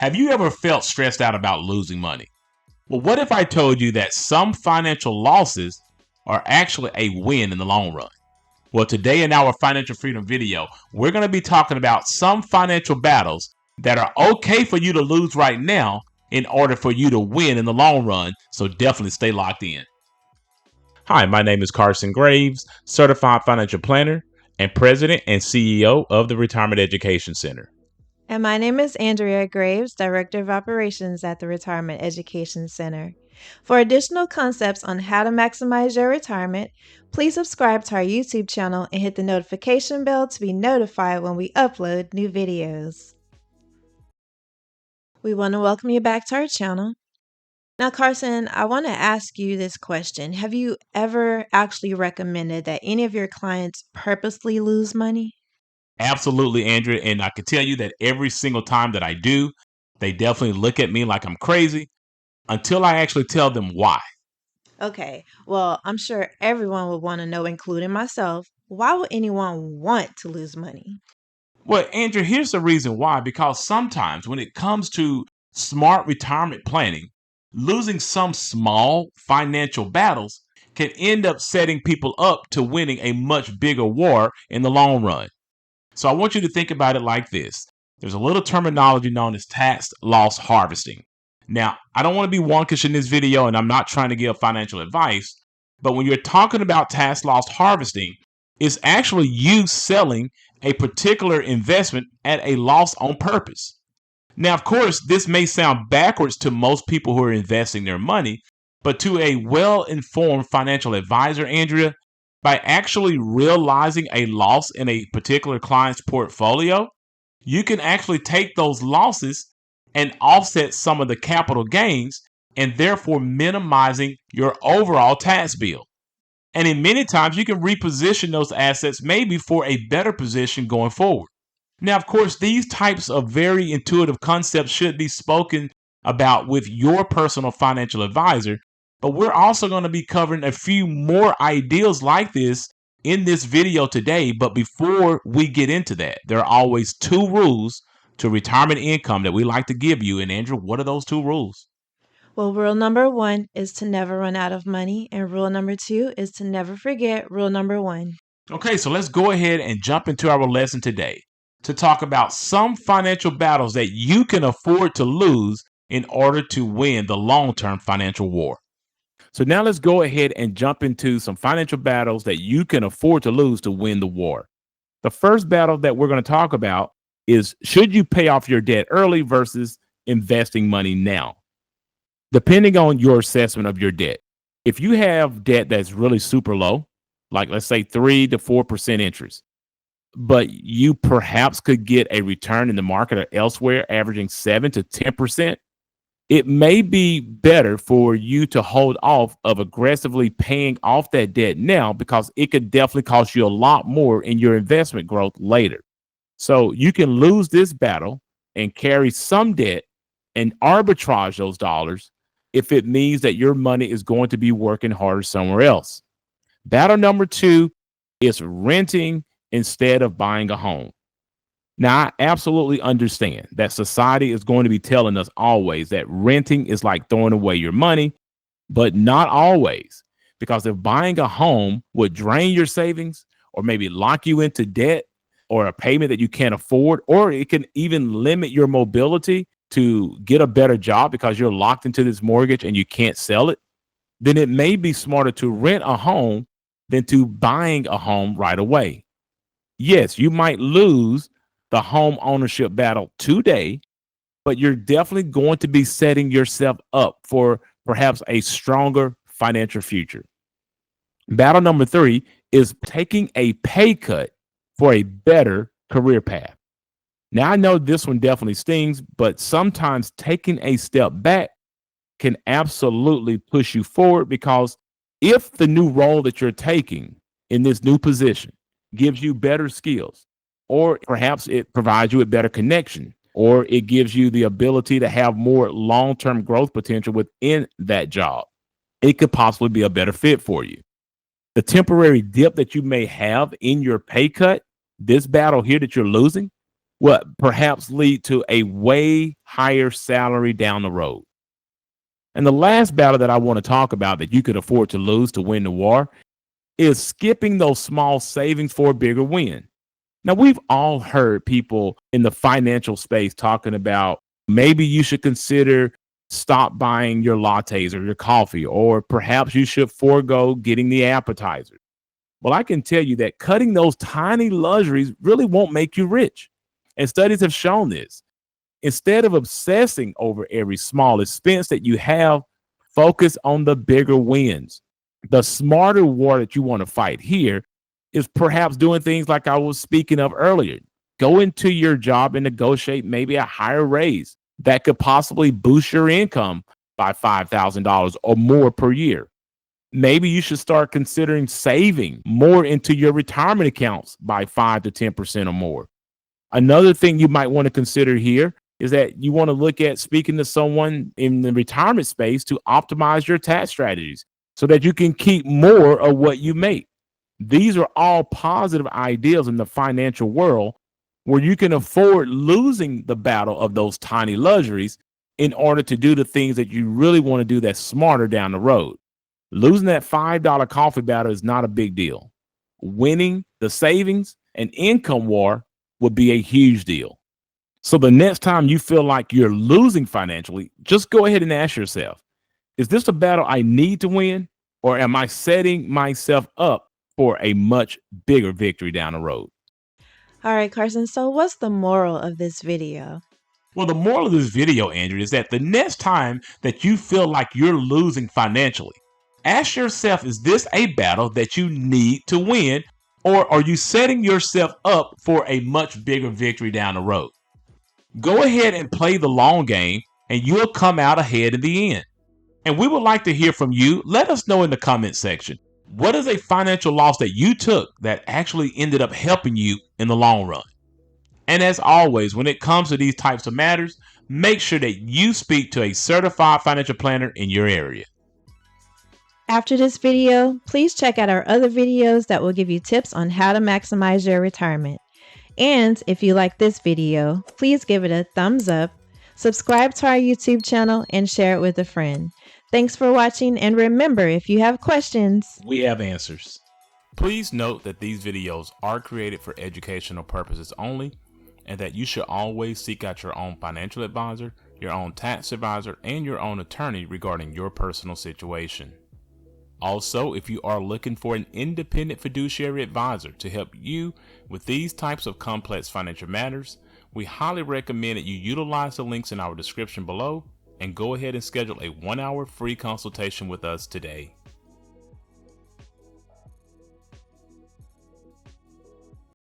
Have you ever felt stressed out about losing money? Well, what if I told you that some financial losses are actually a win in the long run? Well, today in our financial freedom video, we're going to be talking about some financial battles that are okay for you to lose right now in order for you to win in the long run. So definitely stay locked in. Hi, my name is Carson Graves, certified financial planner and president and CEO of the Retirement Education Center. And my name is Andrea Graves, Director of Operations at the Retirement Education Center. For additional concepts on how to maximize your retirement, please subscribe to our YouTube channel and hit the notification bell to be notified when we upload new videos. We want to welcome you back to our channel. Now, Carson, I want to ask you this question. Have you ever actually recommended that any of your clients purposely lose money? Absolutely, Andrea. And I can tell you that every single time that I do, they definitely look at me like I'm crazy until I actually tell them why. Okay, well, I'm sure everyone would want to know, including myself, why would anyone want to lose money? Well, Andrea, here's the reason why. Because sometimes when it comes to smart retirement planning, losing some small financial battles can end up setting people up to winning a much bigger war in the long run. So I want you to think about it like this. There's a little terminology known as tax loss harvesting. Now, I don't want to be wonkish in this video, and I'm not trying to give financial advice, but when you're talking about tax loss harvesting, it's actually you selling a particular investment at a loss on purpose. Now, of course, this may sound backwards to most people who are investing their money, but to a well-informed financial advisor, Andrea, by actually realizing a loss in a particular client's portfolio, you can actually take those losses and offset some of the capital gains and therefore minimizing your overall tax bill. And in many times, you can reposition those assets maybe for a better position going forward. Now, of course, these types of very intuitive concepts should be spoken about with your personal financial advisor, but we're also going to be covering a few more ideas like this in this video today. But before we get into that, there are always two rules to retirement income that we like to give you. And Andrew, what are those two rules? Well, rule number one is to never run out of money, and rule number two is to never forget rule number one. Okay, so let's go ahead and jump into our lesson today to talk about some financial battles that you can afford to lose in order to win the long-term financial war. So now let's go ahead and jump into some financial battles that you can afford to lose to win the war. The first battle that we're going to talk about is, should you pay off your debt early versus investing money now? Depending on your assessment of your debt. If you have debt that's really super low, like let's say 3 to 4% interest, but you perhaps could get a return in the market or elsewhere averaging 7 to 10%, it may be better for you to hold off of aggressively paying off that debt now, because it could definitely cost you a lot more in your investment growth later. So you can lose this battle and carry some debt and arbitrage those dollars if it means that your money is going to be working harder somewhere else. Battle number two is renting instead of buying a home. Now, I absolutely understand that society is going to be telling us always that renting is like throwing away your money, but not always. Because if buying a home would drain your savings or maybe lock you into debt or a payment that you can't afford, or it can even limit your mobility to get a better job because you're locked into this mortgage and you can't sell it, then it may be smarter to rent a home than to buying a home right away. Yes, you might lose the home ownership battle today, but you're definitely going to be setting yourself up for perhaps a stronger financial future. Battle number three is taking a pay cut for a better career path. Now, I know this one definitely stings, but sometimes taking a step back can absolutely push you forward, because if the new role that you're taking in this new position gives you better skills, or perhaps it provides you with better connection, or it gives you the ability to have more long-term growth potential within that job, it could possibly be a better fit for you. The temporary dip that you may have in your pay cut, this battle here that you're losing, will perhaps lead to a way higher salary down the road. And the last battle that I want to talk about that you could afford to lose to win the war is skipping those small savings for a bigger win. Now, we've all heard people in the financial space talking about maybe you should consider stop buying your lattes or your coffee, or perhaps you should forego getting the appetizer. Well, I can tell you that cutting those tiny luxuries really won't make you rich. And studies have shown this. Instead of obsessing over every small expense that you have, focus on the bigger wins. The smarter war that you want to fight here is perhaps doing things like I was speaking of earlier. Go into your job and negotiate maybe a higher raise that could possibly boost your income by $5,000 or more per year. Maybe you should start considering saving more into your retirement accounts by 5 to 10% or more. Another thing you might want to consider here is that you want to look at speaking to someone in the retirement space to optimize your tax strategies so that you can keep more of what you make. These are all positive ideas in the financial world where you can afford losing the battle of those tiny luxuries in order to do the things that you really want to do that's smarter down the road. Losing that $5 coffee battle is not a big deal. Winning the savings and income war would be a huge deal. So the next time you feel like you're losing financially, just go ahead and ask yourself, is this a battle I need to win, or am I setting myself up for a much bigger victory down the road? All right, Carson. So, what's the moral of this video? Well, the moral of this video, Andrew, is that the next time that you feel like you're losing financially, ask yourself, is this a battle that you need to win, or are you setting yourself up for a much bigger victory down the road? Go ahead and play the long game, and you'll come out ahead in the end. And we would like to hear from you. Let us know in the comment section. What is a financial loss that you took that actually ended up helping you in the long run? And as always, when it comes to these types of matters, make sure that you speak to a certified financial planner in your area. After this video, please check out our other videos that will give you tips on how to maximize your retirement. And if you like this video, please give it a thumbs up, subscribe to our YouTube channel, and share it with a friend. Thanks for watching, and remember, if you have questions, we have answers. Please note that these videos are created for educational purposes only, and that you should always seek out your own financial advisor, your own tax advisor, and your own attorney regarding your personal situation. Also, if you are looking for an independent fiduciary advisor to help you with these types of complex financial matters, we highly recommend that you utilize the links in our description below and go ahead and schedule a 1-hour free consultation with us today.